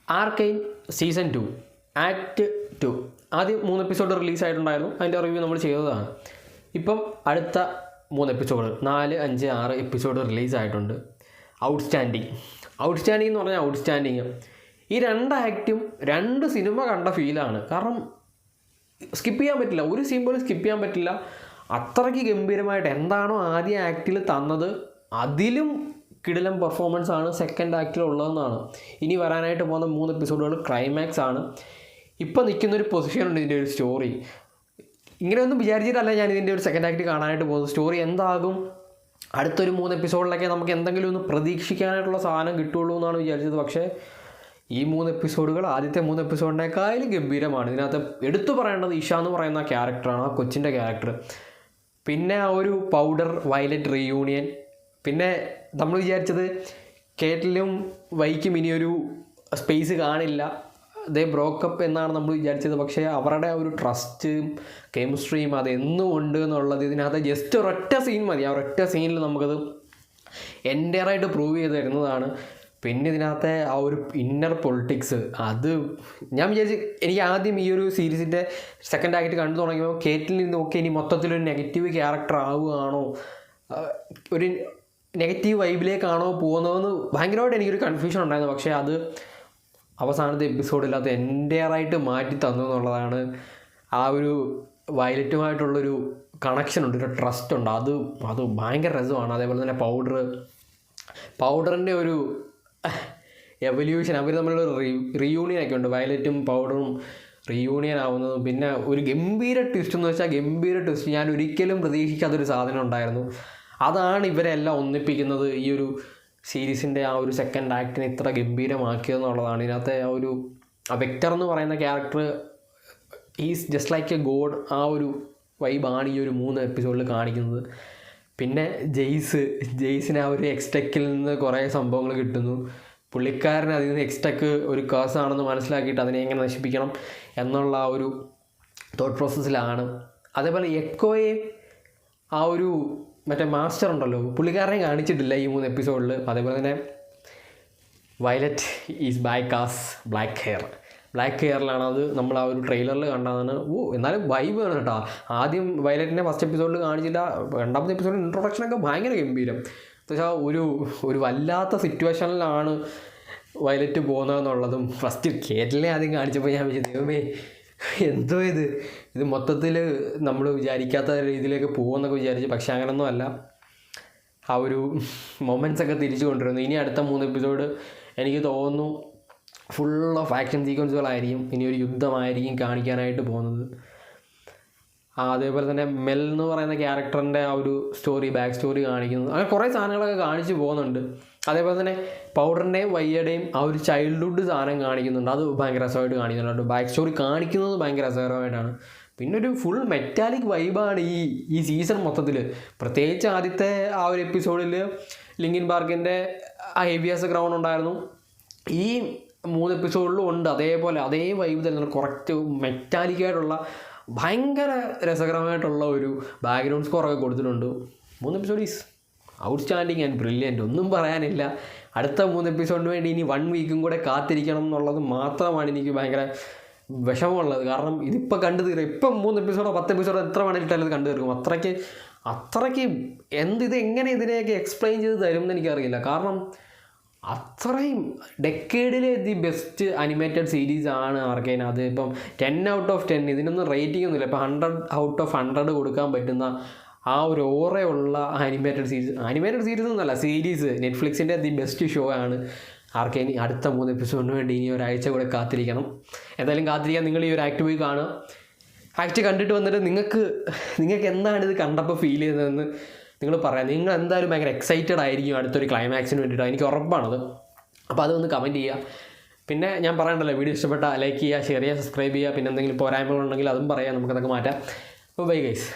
ആർക്കെയിൻ season 2 act 2 ആദ്യം 3 episode റിലീസായിട്ടുണ്ടായിരുന്നു. അതിൻ്റെ review നമ്മൾ ചെയ്തതാണ്. ഇപ്പം അടുത്ത 3 എപ്പിസോഡ് 4, 5, 6 എപ്പിസോഡ് റിലീസായിട്ടുണ്ട്. ഔട്ട്സ്റ്റാൻഡിങ് എന്ന് പറഞ്ഞാൽ ഔട്ട്സ്റ്റാൻഡിങ്. ഈ 2 ആക്റ്റും 2 സിനിമ കണ്ട ഫീലാണ്. കാരണം സ്കിപ്പ് ചെയ്യാൻ പറ്റില്ല, ഒരു സീൻ പോലും സ്കിപ്പ് ചെയ്യാൻ പറ്റില്ല. അത്രയ്ക്ക് ഗംഭീരമായിട്ട് എന്താണോ ആദ്യ ആക്റ്റിൽ തന്നത് അതിലും കിടിലം പെർഫോമൻസ് ആണ് സെക്കൻഡ് ആക്റ്റിലുള്ളതെന്നാണ്. ഇനി വരാനായിട്ട് പോകുന്ന 3 എപ്പിസോഡുകൾ ക്ലൈമാക്സ് ആണ്. ഇപ്പം നിൽക്കുന്നൊരു പൊസിഷനുണ്ട് ഇതിൻ്റെ ഒരു സ്റ്റോറി. ഇങ്ങനെയൊന്നും വിചാരിച്ചിട്ടല്ല ഞാൻ ഇതിൻ്റെ ഒരു സെക്കൻഡ് ആക്ട് കാണാനായിട്ട് പോകുന്നത്. സ്റ്റോറി എന്താകും, അടുത്തൊരു 3 എപ്പിസോഡിലൊക്കെ നമുക്ക് എന്തെങ്കിലും ഒന്ന് പ്രതീക്ഷിക്കാനായിട്ടുള്ള സാധനം കിട്ടുള്ളൂ എന്നാണ് വിചാരിച്ചത്. പക്ഷേ ഈ 3 എപ്പിസോഡുകൾ ആദ്യത്തെ 3 എപ്പിസോഡിനേക്കാളും ഗംഭീരമാണ്. ഇതിനകത്ത് എടുത്തു പറയേണ്ടത് ഇഷ എന്ന് പറയുന്ന ആ ക്യാരക്ടറാണ്, ആ കൊച്ചിൻ്റെ ക്യാരക്ടർ. പിന്നെ ആ ഒരു പൗഡർ വയലറ്റ് റീയൂണിയൻ. പിന്നെ നമ്മൾ വിചാരിച്ചത് കേട്ടിലും വൈക്കും ഇനിയൊരു സ്പേസ് കാണില്ല, ദേ ബ്രോക്കപ്പ് എന്നാണ് നമ്മൾ വിചാരിച്ചത്. പക്ഷേ അവരുടെ ആ ഒരു ട്രസ്റ്റും കെമിസ്ട്രിയും അതെന്നും ഉണ്ട് എന്നുള്ളത് ഇതിനകത്ത് ജസ്റ്റ് ഒരൊറ്റ സീൻ മതി. ആ ഒരൊറ്റ സീനിൽ നമുക്കത് എൻ്റെയറായിട്ട് പ്രൂവ് ചെയ്ത് തരുന്നതാണ്. പിന്നെ ഇതിനകത്തെ ആ ഒരു ഇന്നർ പൊളിറ്റിക്സ്, അത് ഞാൻ വിചാരിച്ച് എനിക്ക് ആദ്യം ഈ ഒരു സീരീസിൻ്റെ സെക്കൻഡ് ആക്ട് കണ്ടു തുടങ്ങിയപ്പോൾ കേറ്റിൽ നിന്നൊക്കെ ഇനി മൊത്തത്തിലൊരു നെഗറ്റീവ് ക്യാരക്ടർ ആവുകയാണോ, ഒരു നെഗറ്റീവ് വൈബിലേക്കാണോ പോകുന്നതെന്ന് ഭയങ്കരമായിട്ട് എനിക്കൊരു കൺഫ്യൂഷൻ ഉണ്ടായിരുന്നു. പക്ഷേ അത് അവസാനത്തെ എപ്പിസോഡിൽ അത് എൻ്റെയറായിട്ട് മാറ്റി തന്നു എന്നുള്ളതാണ്. ആ ഒരു വയലറ്റുമായിട്ടുള്ളൊരു കണക്ഷനുണ്ട്, ഒരു ട്രസ്റ്റ് ഉണ്ട്, അത് ഭയങ്കര രസമാണ്. അതേപോലെ തന്നെ പൗഡറിൻ്റെ ഒരു എവല്യൂഷൻ, അവർ തമ്മിലുള്ള റീയൂണിയനൊക്കെ ഉണ്ട്. വയലറ്റും പൗഡറും റീയൂണിയൻ ആവുന്നതും പിന്നെ ഒരു ഗംഭീര ട്വിസ്റ്റ് എന്ന് വെച്ചാൽ ഗംഭീര ട്വിസ്റ്റ്. ഞാൻ ഒരിക്കലും പ്രതീക്ഷിക്കാത്തൊരു സാധനം ഉണ്ടായിരുന്നു. അതാണ് ഇവരെല്ലാം ഒന്നിപ്പിക്കുന്നത്. ഈ ഒരു സീരീസിൻ്റെ ആ ഒരു സെക്കൻഡ് ആക്ടിനെ ഇത്ര ഗംഭീരമാക്കിയതെന്നുള്ളതാണ്. ഇതിനകത്തെ ആ ഒരു വെക്ടർ എന്ന് പറയുന്ന character is just like A God. ആ ഒരു വൈബാണ് ഈ ഒരു 3 എപ്പിസോഡിൽ കാണിക്കുന്നത്. പിന്നെ ജെയ്സിന് ആ ഒരു എക്സ്റ്റക്കിൽ നിന്ന് കുറേ സംഭവങ്ങൾ കിട്ടുന്നു. പുള്ളിക്കാരന് അതിൽ നിന്ന് എക്സ്റ്റക്ക് ഒരു കേസാണെന്ന് മനസ്സിലാക്കിയിട്ട് അതിനെ എങ്ങനെ നശിപ്പിക്കണം എന്നുള്ള ആ ഒരു തോട്ട് പ്രോസസ്സിലാണ്. അതേപോലെ എക്കോയെ ആ ഒരു മറ്റേ മാസ്റ്റർ ഉണ്ടല്ലോ, പുള്ളിക്കാരനെ കാണിച്ചിട്ടില്ല ഈ 3 എപ്പിസോഡിൽ. അതേപോലെ തന്നെ violet is back as black ഹെയറിലാണ്. അത് നമ്മൾ ആ ഒരു ട്രെയിലറിൽ കണ്ടതാണ്. എന്നാലും വൈബ് ആണ് കേട്ടോ. ആദ്യം വയലറ്റിനെ ഫസ്റ്റ് എപ്പിസോഡിൽ കാണിച്ചില്ല, രണ്ടാമത്തെ എപ്പിസോഡിൽ ഇൻട്രൊഡക്ഷനൊക്കെ ഭയങ്കര ഗംഭീരം. എന്നുവെച്ചാൽ ഒരു വല്ലാത്ത സിറ്റുവേഷനിലാണ് വയലറ്റ് പോകുന്നതെന്നുള്ളതും ഫസ്റ്റ് കേറ്റിലെ ആദ്യം കാണിച്ചപ്പോൾ ഞാൻ വിചാരിച്ചു, ദൈവമേ എന്തോ ഇത് മൊത്തത്തിൽ നമ്മൾ വിചാരിക്കാത്ത രീതിയിലേക്ക് പോകുമെന്നൊക്കെ വിചാരിച്ചു. പക്ഷെ അങ്ങനൊന്നും അല്ല. ആ ഒരു മൊമെൻറ്റ്സൊക്കെ തിരിച്ചു കൊണ്ടുവരുന്നു. ഇനി അടുത്ത 3 എപ്പിസോഡ് എനിക്ക് തോന്നുന്നു ഫുൾ ഓഫ് ആക്ഷൻ സീക്വൻസുകളായിരിക്കും. ഇനി ഒരു യുദ്ധമായിരിക്കും കാണിക്കാനായിട്ട് പോകുന്നത്. അതേപോലെ തന്നെ മെൽ എന്ന് പറയുന്ന ക്യാരക്ടറിൻ്റെ ആ ഒരു ബാക്ക് സ്റ്റോറി കാണിക്കുന്നത്, അങ്ങനെ കുറേ സാധനങ്ങളൊക്കെ കാണിച്ചു പോകുന്നുണ്ട്. അതേപോലെ തന്നെ പൗഡറിൻ്റെയും വയ്യയുടെയും ആ ഒരു ചൈൽഡ്ഹുഡ് സാധനം കാണിക്കുന്നുണ്ട്. അത് ഭയങ്കര രസമായിട്ട് കാണിക്കുന്നുണ്ട്. ബാക്ക് സ്റ്റോറി കാണിക്കുന്നത് ഭയങ്കര രസകരമായിട്ടാണ്. പിന്നെ ഒരു ഫുൾ മെറ്റാലിക് വൈബാണ് ഈ സീസൺ മൊത്തത്തിൽ. പ്രത്യേകിച്ച് ആദ്യത്തെ ആ ഒരു എപ്പിസോഡിൽ ലിങ്കിൻ പാർക്കിൻ്റെ ആ ഹെവിയസ് ഗ്രൗണ്ട് ഉണ്ടായിരുന്നു. ഈ 3 എപ്പിസോഡിലും ഉണ്ട് അതേപോലെ അതേ വൈബ് തന്നെ. കുറച്ച് മെറ്റാലിക്കായിട്ടുള്ള ഭയങ്കര രസകരമായിട്ടുള്ള ഒരു ബാക്ക്ഗ്രൗണ്ട് സ്കോറൊക്കെ കൊടുത്തിട്ടുണ്ട്. 3 episode is outstanding and brilliant, ഒന്നും പറയാനില്ല. അടുത്ത 3 എപ്പിസോഡിന് വേണ്ടി ഇനി 1 വീക്കും കൂടെ കാത്തിരിക്കണം എന്നുള്ളത് മാത്രമാണ് എനിക്ക് ഭയങ്കര വിഷമമുള്ളത്. കാരണം ഇതിപ്പോൾ കണ്ടു തീരും. ഇപ്പം 3 എപ്പിസോഡോ 10 എപ്പിസോഡോ എത്ര വേണമെങ്കിലും കണ്ടു തീർക്കും. അത്രയ്ക്ക് ഇത് എങ്ങനെ ഇതിനെയൊക്കെ എക്സ്പ്ലെയിൻ ചെയ്ത് തരും എന്ന് എനിക്കറിയില്ല. കാരണം അത്രയും ഡെക്കേഡിലെ ദി ബെസ്റ്റ് അനിമേറ്റഡ് സീരീസ് ആണ് ആർക്കെയിൻ. അത് ഇപ്പം 10 out of 10, ഇതിനൊന്നും റേറ്റിംഗ് ഒന്നുമില്ല. ഇപ്പം 100 out of 100 കൊടുക്കാൻ പറ്റുന്ന ആ ഒരു ഓറയുള്ള അനിമേറ്റഡ് സീരീസ് എന്നല്ല, സീരീസ് നെറ്റ്ഫ്ലിക്സിൻ്റെ ദി ബെസ്റ്റ് ഷോ ആണ് ആർക്കെയിൻ. അടുത്ത 3 എപ്പിസോഡിന് വേണ്ടി ഇനി ഒരാഴ്ച കൂടെ കാത്തിരിക്കണം. എന്തായാലും കാത്തിരിക്കാൻ നിങ്ങൾ ഈ ഒരു ആക്ട് പോയി കാണുക. ആക്ട് കണ്ടിട്ട് വന്നിട്ട് നിങ്ങൾക്ക് എന്താണ് ഇത് കണ്ടപ്പോൾ ഫീൽ ചെയ്തതെന്ന് നിങ്ങൾ പറയാം. നിങ്ങൾ എന്തായാലും ഭയങ്കര എക്സൈറ്റഡ് ആയിരിക്കും അടുത്തൊരു ക്ലൈമാക്സിന് വേണ്ടിയിട്ട്, എനിക്ക് ഉറപ്പാണത്. അപ്പോൾ അതൊന്ന് കമൻറ്റ് ചെയ്യുക. പിന്നെ ഞാൻ പറയണ്ടല്ലോ, വീഡിയോ ഇഷ്ടപ്പെട്ടാൽ ലൈക്ക് ചെയ്യുക, ഷെയർ ചെയ്യുക, സബ്സ്ക്രൈബ് ചെയ്യുക. പിന്നെ എന്തെങ്കിലും പോരായ്മകളുണ്ടെങ്കിൽ അതും പറയാം, നമുക്കതൊക്കെ മാറ്റാം. അപ്പോൾ ബൈ ഗൈസ്.